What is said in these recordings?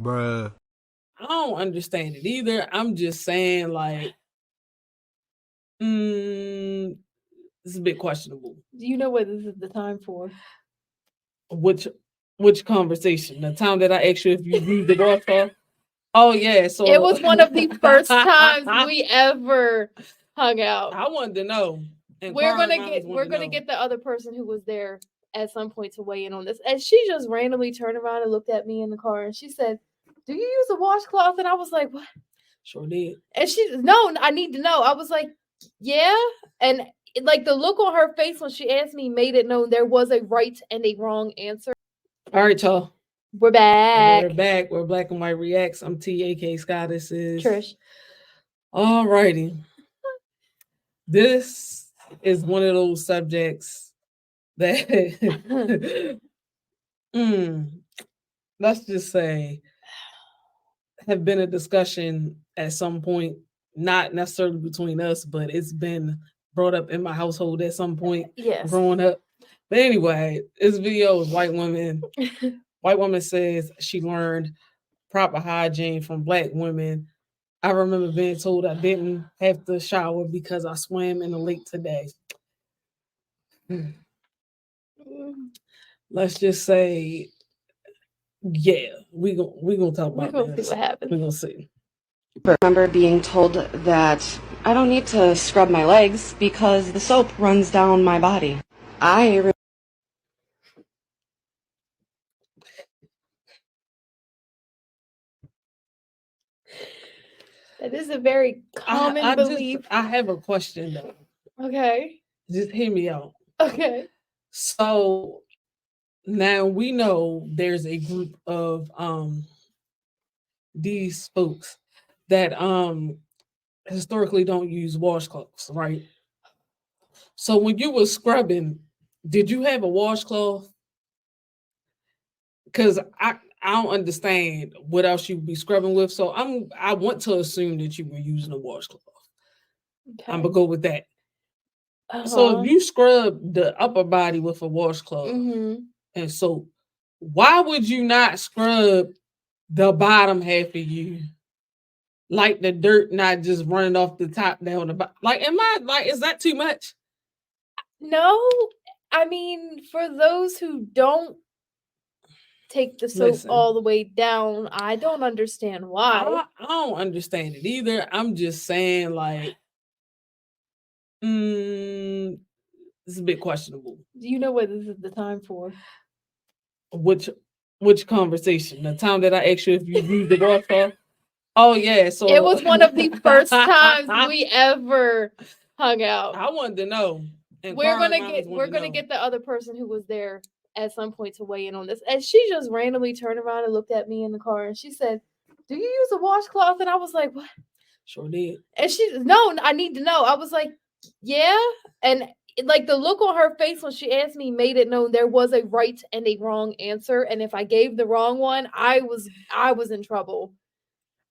Bruh. I don't understand it either. I'm just saying, like, it's a bit questionable. Do you know what this is the time for? Which conversation? The time that I asked you if you used the washcloth? Oh yeah, so it was one of the first times we ever hung out. I wanted to know. We're gonna get the other person who was there at some point to weigh in on this. And she just randomly turned around and looked at me in the car and she said, "Do you use a washcloth?" And I was like, "What?" Sure did. And she, "No, I need to know." I was like, "Yeah." And like the look on her face when she asked me made it known there was a right and a wrong answer. All right, y'all. We're back. We're back. We're Black and White Reacz. I'm T.A.K. Scott. This is Trish. All righty. This is one of those subjects that let's just say have been a discussion at some point, not necessarily between us, but it's been brought up in my household at some point growing up. But anyway, this video is white women. White woman says she learned proper hygiene from black women. I remember being told I didn't have to shower because I swam in the lake today. Let's just say, yeah, we gonna talk about this. We're gonna see what happens. We're gonna see. I remember being told that I don't need to scrub my legs because the soap runs down my body. That is a very common belief. I have a question though. Okay. Just hear me out. Okay. So now we know there's a group of these folks that historically don't use washcloths, right? So when you were scrubbing, did you have a washcloth? Because I don't understand what else you would be scrubbing with. So I want to assume that you were using a washcloth. Okay. I'm gonna go with that. So if you scrub the upper body with a washcloth and soap, why would you not scrub the bottom half of you? Like the dirt not just running off the top down the bottom. Like, is that too much? No. I mean, for those who don't take the soap all the way down, I don't understand why. I don't understand it either. I'm just saying, like, it's a bit questionable. Do you know what this is the time for? Which conversation? The time that I asked you if you used the washcloth? Oh yeah, so it was one of the first times we ever hung out. I wanted to know. We're gonna get the other person who was there at some point to weigh in on this. And she just randomly turned around and looked at me in the car and she said, "Do you use a washcloth?" And I was like, "What?" Sure did. And she, "No, I need to know." I was like, "Yeah." And like the look on her face when she asked me made it known there was a right and a wrong answer. And if I gave the wrong one, I was in trouble.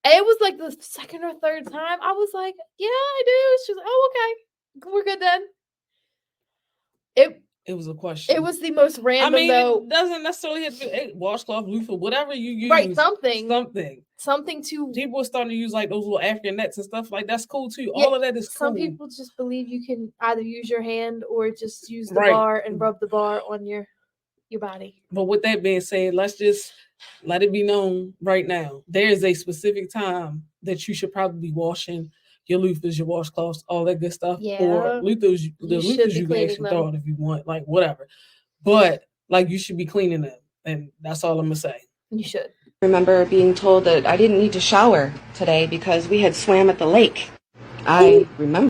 And it was like the second or third time. I was like, "Yeah, I do." She was like, "Oh, okay. We're good then." It was a question. It was the most random. I mean, it doesn't necessarily have to be washcloth, loofah, whatever you use. Right, something to. People are starting to use like those little African nets and stuff. Like that's cool too. Yeah, all of that is cool. Some people just believe you can either use your hand or just use the bar and rub the bar on your body. But with that being said, let's just let it be known right now. There is a specific time that you should probably be washing your loofahs, your washcloths, all that good stuff. Yeah. Or loofahs, you can actually throw it if you want, like whatever. But like you should be cleaning them. And that's all I'm gonna say. You should. I remember being told that I didn't need to shower today because we had swam at the lake. I remember.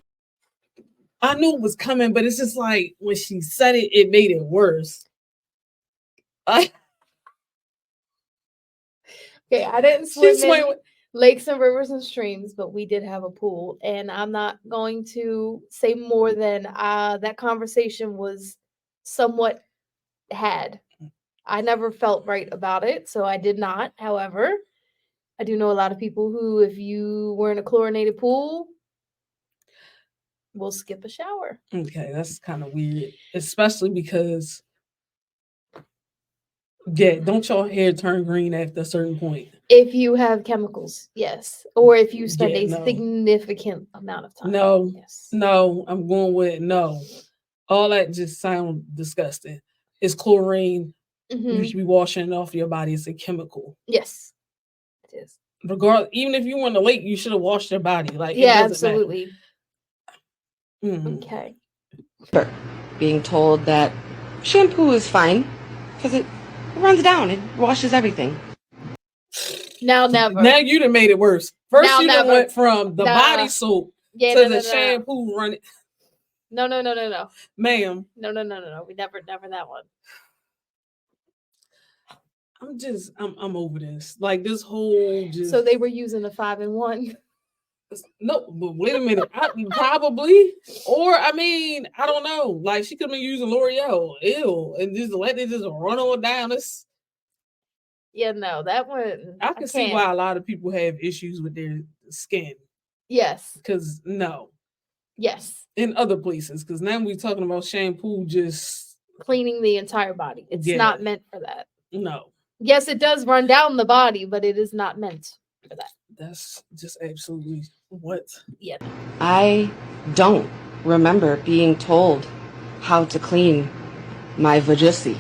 I knew it was coming, but it's just like when she said it, it made it worse. Okay, I didn't swim in lakes and rivers and streams, but we did have a pool. And I'm not going to say more than that conversation was somewhat had. I never felt right about it, so I did not. However, I do know a lot of people who, if you were in a chlorinated pool, will skip a shower. Okay, that's kind of weird, especially because, yeah, don't your hair turn green after a certain point? If you have chemicals, yes. Or if you spend a no. significant amount of time. No, Yes. no, I'm going with no. All that just sounds disgusting. It's chlorine. You should be washing it off your body. It's a chemical. Yes, it is. Regardless, even if you were in the lake, you should have washed your body. Like, Yeah, it doesn't absolutely. matter. Okay. Being told that shampoo is fine because it runs down, it washes everything. Now never. Now you done made it worse. First Now you done never. went from the body soap to the shampoo running. No. Ma'am. No. We never that one. I'm over this. Like this whole just. So they were using a 5-in-1. No, but wait a minute. Probably, or I mean, I don't know. Like she could have been using L'Oreal, ew, and just let it just run on down. This. Yeah, no, that one. I can see why a lot of people have issues with their skin. Yes. Because no. Yes. In other places, because now we're talking about shampoo just cleaning the entire body. It's not meant for that. No. Yes, it does run down the body, but it is not meant for that. That's just absolutely what? Yeah. I don't remember being told how to clean my vajussi.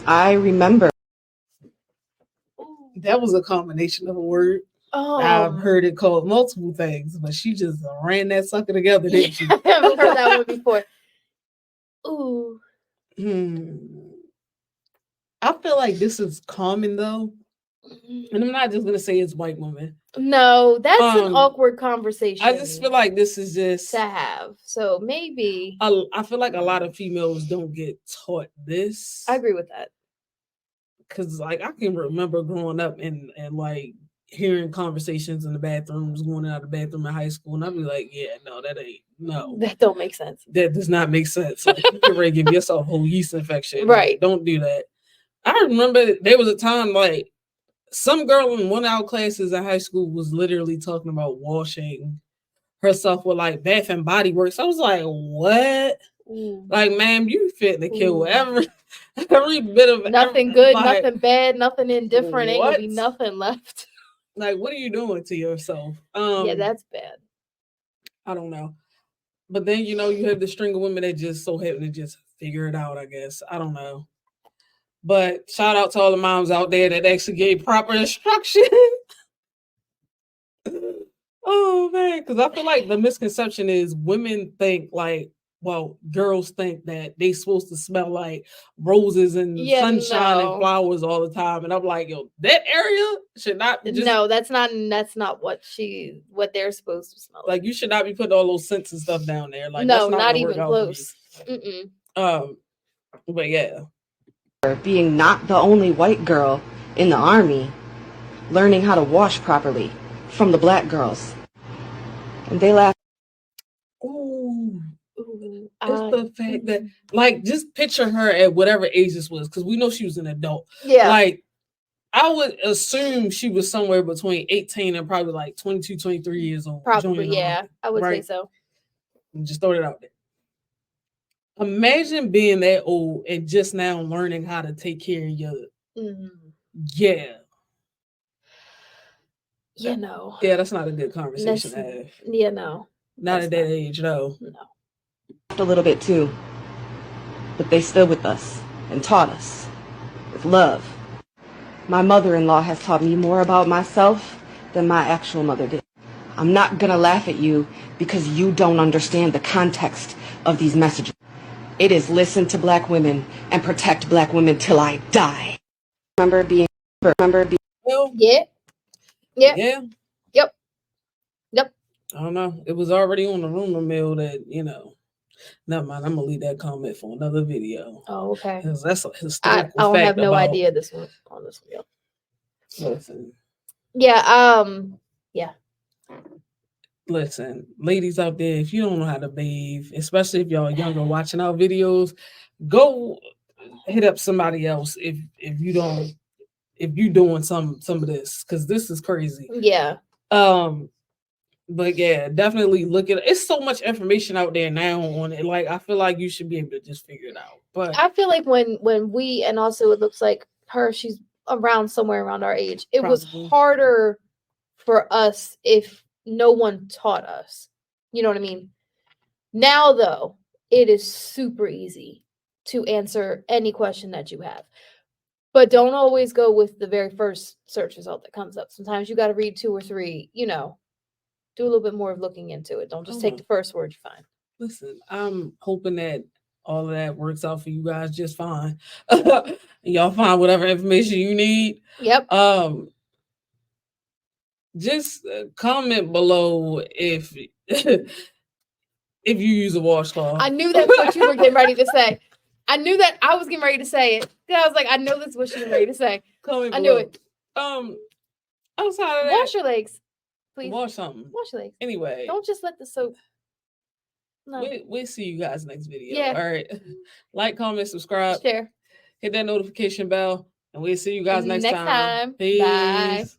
I remember. That was a combination of a word. Oh. I've heard it called multiple things, but she just ran that sucker together, didn't she? I haven't heard that one before. Ooh. I feel like this is common though. And I'm not just gonna say it's white women. No, that's an awkward conversation. I just feel like this is just to have. So maybe I feel like a lot of females don't get taught this. I agree with that. Cause like I can remember growing up and like hearing conversations in the bathrooms, going out of the bathroom in high school, and I'd be like, yeah, no, that ain't that don't make sense. That does not make sense. Like you can ready to give yourself a whole yeast infection. Right. Like, don't do that. I remember there was a time like some girl in one of our classes in high school was literally talking about washing herself with like Bath and Body Works. I was like, what? Like, ma'am, you fit to kill every bit of nothing good, nothing bad, nothing indifferent. Ain't gonna be nothing left. Like, what are you doing to yourself? Yeah, that's bad. I don't know. But then you have the string of women that just so happen to just figure it out, I guess. I don't know. But shout out to all the moms out there that actually gave proper instruction. Oh man, because I feel like the misconception is women think like, well, girls think that they supposed to smell like roses and sunshine and flowers all the time. And I'm like, yo, that area should not just... No, that's not what they're supposed to smell like. You should not be putting all those scents and stuff down there. Like, no, that's not even close. But yeah. Being not the only white girl in the army, learning how to wash properly from the black girls. And they laugh. Ooh. It's the fact that, like, just picture her at whatever age this was, because we know she was an adult. Yeah. Like, I would assume she was somewhere between 18 and probably like 22, 23 years old. Probably, yeah. I would say so. Just throw it out there. Imagine being that old and just now learning how to take care of your... Yeah. Yeah, no. Yeah, that's not a good conversation to have. Yeah, no. Not at that age, no. No. A little bit too. But they stood with us and taught us with love. My mother-in-law has taught me more about myself than my actual mother did. I'm not gonna laugh at you because you don't understand the context of these messages. It is listen to black women and protect black women till I die. Remember being well, yeah. Yep. I don't know. It was already on the rumor mill that, never mind. I'm gonna leave that comment for another video. Oh, okay. Because that's a historical I don't fact have no about... idea this one on this video. Listen. Yeah, yeah. Listen, ladies out there, if you don't know how to bathe, especially if y'all younger watching our videos, go hit up somebody else if you doing some of this, because this is crazy. Yeah. But yeah, definitely look at it. It's so much information out there now on it. Like, I feel like you should be able to just figure it out. But I feel like when we, and also it looks like her, she's somewhere around our age. It was Probably. harder for us if no one taught us. You know what I mean? Now, though, it is super easy to answer any question that you have. But don't always go with the very first search result that comes up. Sometimes you got to read 2 or 3, do a little bit more of looking into it. Don't just take the first word you find. Listen, I'm hoping that all of that works out for you guys just fine. Y'all find whatever information you need. Yep. Just comment below if if you use a washcloth. I knew that's what you were getting ready to say. I knew that I was getting ready to say it. I was like, I know that's what she was ready to say. Comment I below. knew it. Outside of that, Wash your legs, please. Wash something. Wash your legs. Anyway, don't just let the soap. No. We'll see you guys next video. Yeah. All right. Like, comment, subscribe, Share. hit that notification bell, and we'll see you guys next time. Bye. Peace.